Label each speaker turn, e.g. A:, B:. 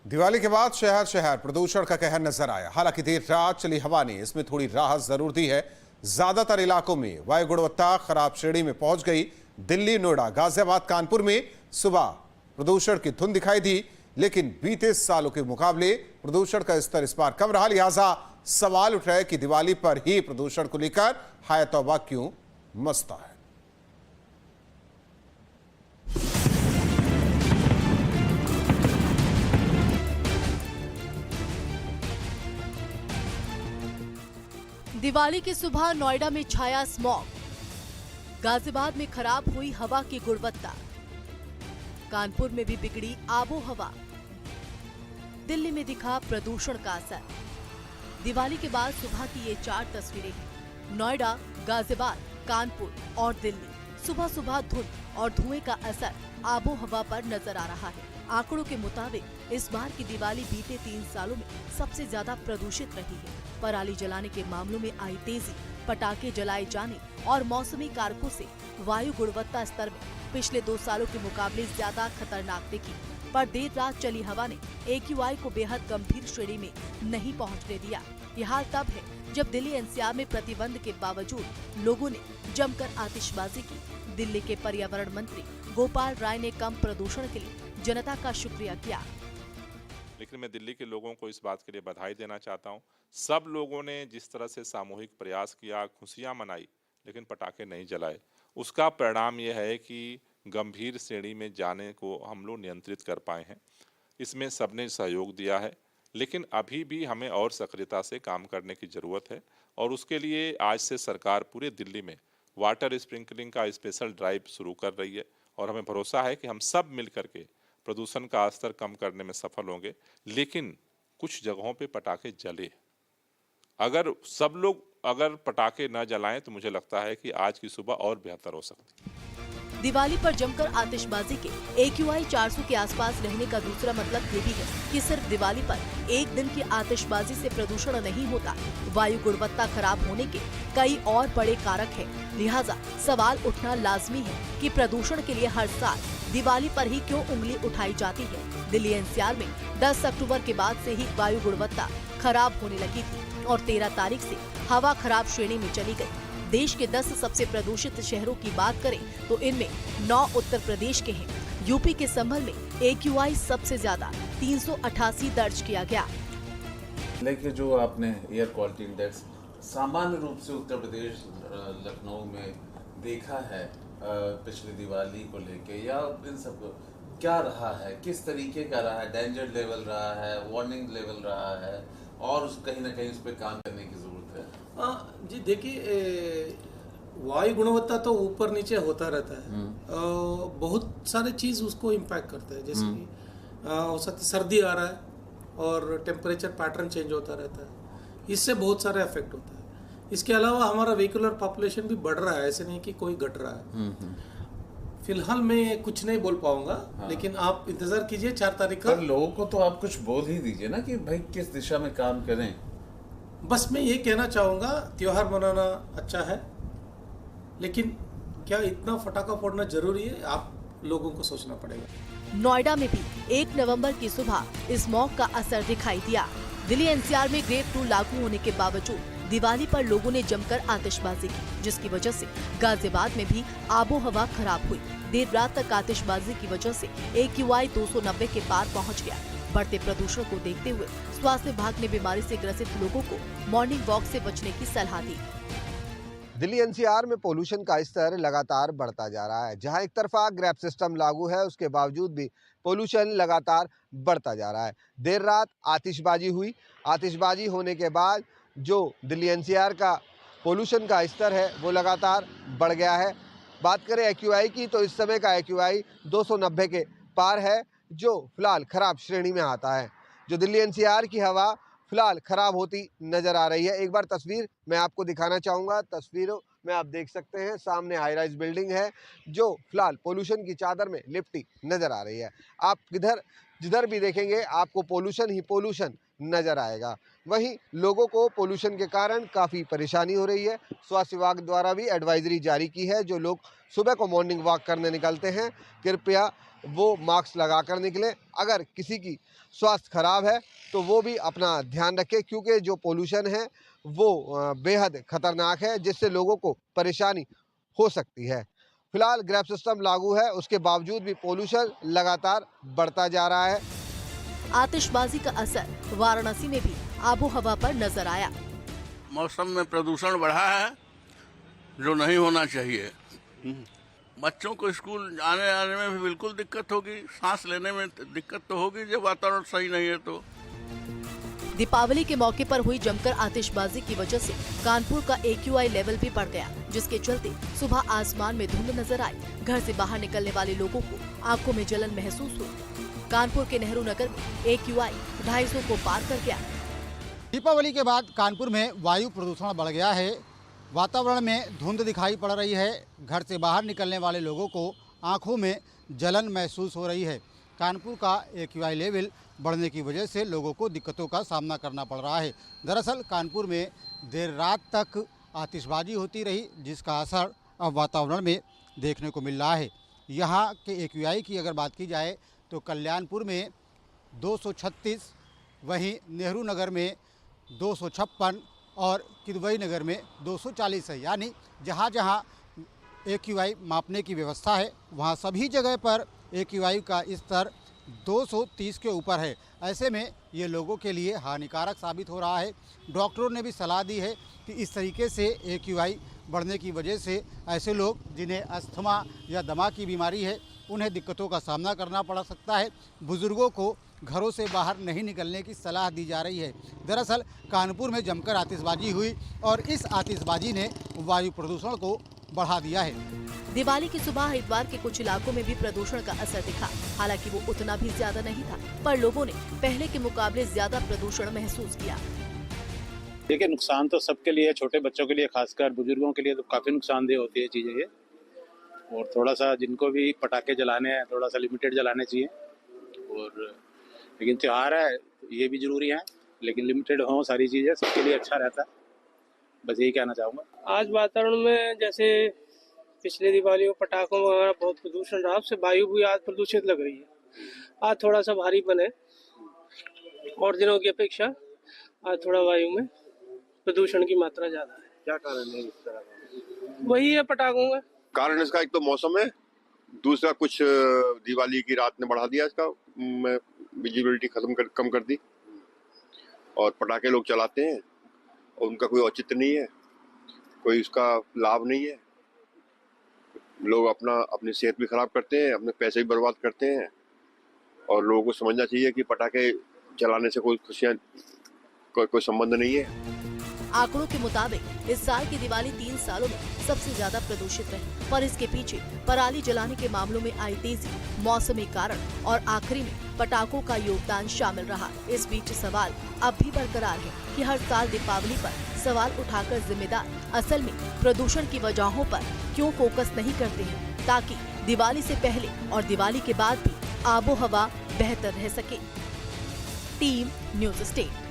A: दिवाली के बाद शहर शहर प्रदूषण का कहर नजर आया। हालांकि देर रात चली हवा ने इसमें थोड़ी राहत जरूर दी है। ज्यादातर इलाकों में वायु गुणवत्ता खराब श्रेणी में पहुंच गई। दिल्ली, नोएडा, गाजियाबाद, कानपुर में सुबह प्रदूषण की धुंध दिखाई दी, लेकिन बीते सालों के मुकाबले प्रदूषण का स्तर इस बार कम रहा। लिहाजा सवाल उठ रहा है कि दिवाली पर ही प्रदूषण को लेकर हाय तौबा क्यों मचता है।
B: दिवाली की सुबह नोएडा में छाया स्मॉग, गाजियाबाद में खराब हुई हवा की गुणवत्ता, कानपुर में भी बिगड़ी आबो हवा, दिल्ली में दिखा प्रदूषण का असर। दिवाली के बाद सुबह की ये 4 तस्वीरें हैं। नोएडा, गाजियाबाद, कानपुर और दिल्ली। सुबह सुबह धुंध और धुएं का असर आबो हवा पर नजर आ रहा है। आंकड़ों के मुताबिक इस बार की दिवाली बीते 3 सालों में सबसे ज्यादा प्रदूषित रही है। पराली जलाने के मामलों में आई तेजी, पटाखे जलाए जाने और मौसमी कारकों से वायु गुणवत्ता स्तर में पिछले 2 सालों के मुकाबले ज्यादा खतरनाक दिखी। पर देर रात चली हवा ने AQI को बेहद गंभीर श्रेणी में नहीं पहुंचने दिया। ये हाल तब है जब दिल्ली NCR में प्रतिबंध के बावजूद लोगों ने जमकर आतिशबाजी की। दिल्ली के पर्यावरण मंत्री गोपाल राय ने कम प्रदूषण के लिए जनता का शुक्रिया किया।
C: लेकिन मैं दिल्ली के लोगों को इस बात के लिए बधाई देना चाहता हूं। सब लोगों ने जिस तरह से सामूहिक प्रयास किया, खुशियां मनाई, लेकिन पटाखे नहीं जलाए, उसका परिणाम यह है कि गंभीर श्रेणी में जाने को हम लोग नियंत्रित कर पाए हैं। इसमें सबने सहयोग दिया है, लेकिन अभी भी हमें और सक्रियता से काम करने की ज़रूरत है। और उसके लिए आज से सरकार पूरे दिल्ली में वाटर स्प्रिंकलिंग का स्पेशल ड्राइव शुरू कर रही है और हमें भरोसा है कि हम सब मिल करके प्रदूषण का स्तर कम करने में सफल होंगे। लेकिन कुछ जगहों पे पटाखे जले, अगर सब लोग पटाखे न जलाएं तो मुझे लगता है कि आज की सुबह और बेहतर हो सकती है।
B: दिवाली पर जमकर आतिशबाजी के AQI 400 के आसपास रहने का दूसरा मतलब ये भी है कि सिर्फ दिवाली पर एक दिन की आतिशबाजी से प्रदूषण नहीं होता। वायु गुणवत्ता खराब होने के कई और बड़े कारक हैं। लिहाजा सवाल उठना लाजमी है कि प्रदूषण के लिए हर साल दिवाली पर ही क्यों उंगली उठाई जाती है। दिल्ली NCR में 10 अक्टूबर के बाद से ही वायु गुणवत्ता खराब होने लगी थी और 13 तारीख से हवा खराब श्रेणी में चली गई। देश के 10 सबसे प्रदूषित शहरों की बात करें तो इनमें 9 उत्तर प्रदेश के हैं। यूपी के संभल में AQI सबसे ज्यादा 388 दर्ज किया गया।
D: लेकिन जो आपने एयर क्वालिटी इंडेक्स सामान्य रूप से उत्तर प्रदेश लखनऊ में देखा है पिछली दिवाली को लेके, या इन सब क्या रहा है, किस तरीके का रहा है? डेंजर लेवल रहा है, वार्निंग लेवल रहा है, और कहीं ना कहीं उस पर काम करने की जरूरत है।
E: जी देखिए, वायु गुणवत्ता तो ऊपर नीचे होता रहता है। बहुत सारे चीज़ उसको इम्पैक्ट करता है। जैसे कि हो सकता है सर्दी आ रहा है और टेम्परेचर पैटर्न चेंज होता रहता है, इससे बहुत सारे इफेक्ट होता है। इसके अलावा हमारा व्हीकुलर पॉपुलेशन भी बढ़ रहा है, ऐसे नहीं कि कोई घट रहा है। फिलहाल मैं कुछ नहीं बोल पाऊंगा। हाँ। लेकिन आप इंतजार कीजिए 4 तारीख का।
D: पर लोगों को तो आप कुछ बोल ही दीजिए ना कि भाई किस दिशा में काम करें।
E: बस मैं ये कहना चाहूंगा, त्योहार मनाना अच्छा है, लेकिन क्या इतना फटाका फोड़ना जरूरी है? आप लोगों को सोचना पड़ेगा।
B: नोएडा में भी 1 नवंबर की सुबह स्मॉग का असर दिखाई दिया। दिल्ली NCR में ग्रेड 2 लागू होने के बावजूद दिवाली पर लोगों ने जमकर आतिशबाजी की, जिसकी वजह से गाजियाबाद में भी आबो हवा खराब हुई। देर रात तक आतिशबाजी की वजह से AQI 290 के पार पहुंच गया। बढ़ते प्रदूषण को देखते हुए स्वास्थ्य विभाग ने बीमारी से ग्रसित लोगों को मॉर्निंग वॉक से बचने की सलाह दी।
F: दिल्ली NCR में पोल्यूशन का स्तर लगातार बढ़ता जा रहा है। जहां एक तरफा ग्रैब सिस्टम लागू है, उसके बावजूद भी पोल्यूशन लगातार बढ़ता जा रहा है। देर रात आतिशबाजी हुई। आतिशबाजी होने के बाद जो दिल्ली NCR का पोल्यूशन का स्तर है वो लगातार बढ़ गया है। बात करें AQI की तो इस समय का AQI 290 के पार है, जो फिलहाल खराब श्रेणी में आता है। जो दिल्ली NCR की हवा फिलहाल खराब होती नजर आ रही है। एक बार तस्वीर मैं आपको दिखाना चाहूँगा। तस्वीरों में आप देख सकते हैं सामने हाई राइज बिल्डिंग है जो फिलहाल पोल्यूशन की चादर में लिपटी नजर आ रही है। आप जिधर भी देखेंगे आपको पोल्यूशन ही पोल्यूशन नजर आएगा। वहीं लोगों को पोल्यूशन के कारण काफ़ी परेशानी हो रही है। स्वास्थ्य विभाग द्वारा भी एडवाइजरी जारी की है, जो लोग सुबह को मॉर्निंग वॉक करने निकलते हैं कृपया वो मास्क लगाकर निकलें। अगर किसी की स्वास्थ्य खराब है तो वो भी अपना ध्यान रखें, क्योंकि जो पोल्यूशन है वो बेहद खतरनाक है, जिससे लोगों को परेशानी हो सकती है। फिलहाल ग्रैब सिस्टम लागू है, उसके बावजूद भी पोल्यूशन लगातार बढ़ता जा रहा है।
B: आतिशबाजी का असर वाराणसी में भी आबो हवा पर नजर आया।
G: मौसम में प्रदूषण बढ़ा है जो नहीं होना चाहिए। बच्चों को स्कूल आने में भी बिल्कुल दिक्कत होगी, सांस लेने में दिक्कत तो होगी जब वातावरण सही नहीं है तो।
B: दीपावली के मौके पर हुई जमकर आतिशबाजी की वजह से कानपुर का AQI लेवल भी बढ़ गया, जिसके चलते सुबह आसमान में धुंध नजर आई। घर से बाहर निकलने वाले लोगों को आंखों में जलन महसूस हुई। कानपुर के नेहरू नगर में AQI 250 को पार कर गया।
H: दीपावली के बाद कानपुर में वायु प्रदूषण बढ़ गया है। वातावरण में धुंध दिखाई पड़ रही है। घर से बाहर निकलने वाले लोगों को आंखों में जलन महसूस हो रही है। कानपुर का AQI लेवल बढ़ने की वजह से लोगों को दिक्कतों का सामना करना पड़ रहा है। दरअसल कानपुर में देर रात तक आतिशबाजी होती रही, जिसका असर अब वातावरण में देखने को मिल रहा है। यहाँ के AQI की अगर बात की जाए तो कल्याणपुर में 236, वहीं नेहरू नगर में 256 और किदवई नगर में 240 है। यानी जहाँ जहाँ AQI मापने की व्यवस्था है वहाँ सभी जगह पर AQI का स्तर 230 के ऊपर है। ऐसे में ये लोगों के लिए हानिकारक साबित हो रहा है। डॉक्टरों ने भी सलाह दी है कि इस तरीके से AQI बढ़ने की वजह से ऐसे लोग जिन्हें अस्थमा या दमा की बीमारी है उन्हें दिक्कतों का सामना करना पड़ सकता है। बुजुर्गों को घरों से बाहर नहीं निकलने की सलाह दी जा रही है। दरअसल कानपुर में जमकर आतिशबाजी हुई और इस आतिशबाजी ने वायु प्रदूषण को बढ़ा दिया है।
B: दिवाली की सुबह हरिद्वार के कुछ इलाकों में भी प्रदूषण का असर दिखा। हालांकि वो उतना भी ज्यादा नहीं था, पर लोगों ने पहले के मुकाबले ज्यादा प्रदूषण महसूस किया।
I: देखिए, नुकसान तो सबके लिए, छोटे बच्चों के लिए, खासकर बुजुर्गों के लिए तो काफी नुकसानदेह होती है चीजें ये। और थोड़ा सा जिनको भी पटाखे जलाने हैं थोड़ा सा लिमिटेड जलाने चाहिए। और लेकिन त्योहार है ये भी जरूरी है, लेकिन लिमिटेड हो सारी चीजें, सबके लिए अच्छा रहता है। बस यही कहना चाहूँगा।
E: आज वातावरण में जैसे पिछले दिवाली में पटाखों वगैरह बहुत प्रदूषण रहा, उससे वायु भी आज प्रदूषित लग रही है। आज थोड़ा सा भारी बने और दिनों की अपेक्षा आज थोड़ा वायु में प्रदूषण की मात्रा ज्यादा है।
I: क्या कारण है इस तरह का?
E: वही है पटाखों का
J: कारण। इसका एक तो मौसम है, दूसरा कुछ दिवाली की रात ने बढ़ा दिया इसका, विजिबिलिटी कम कर दी। और पटाखे लोग चलाते हैं और उनका कोई औचित्य नहीं है, कोई उसका लाभ नहीं है। लोग अपनी सेहत भी खराब करते हैं, अपने पैसे भी बर्बाद करते हैं। और लोगों को समझना चाहिए कि पटाखे चलाने से कोई खुशियाँ कोई संबंध नहीं है।
B: आंकड़ों के मुताबिक इस साल की दिवाली 3 सालों में सबसे ज्यादा प्रदूषित रही, पर इसके पीछे पराली जलाने के मामलों में आई तेजी, मौसमी कारण और आखिरी में पटाखों का योगदान शामिल रहा। इस बीच सवाल अब भी बरकरार है कि हर साल दीपावली पर सवाल उठाकर जिम्मेदार असल में प्रदूषण की वजहों पर क्यों फोकस नहीं करते हैं, ताकि दिवाली से पहले और दिवाली के बाद भी आबो हवा बेहतर रह सके। Team news state.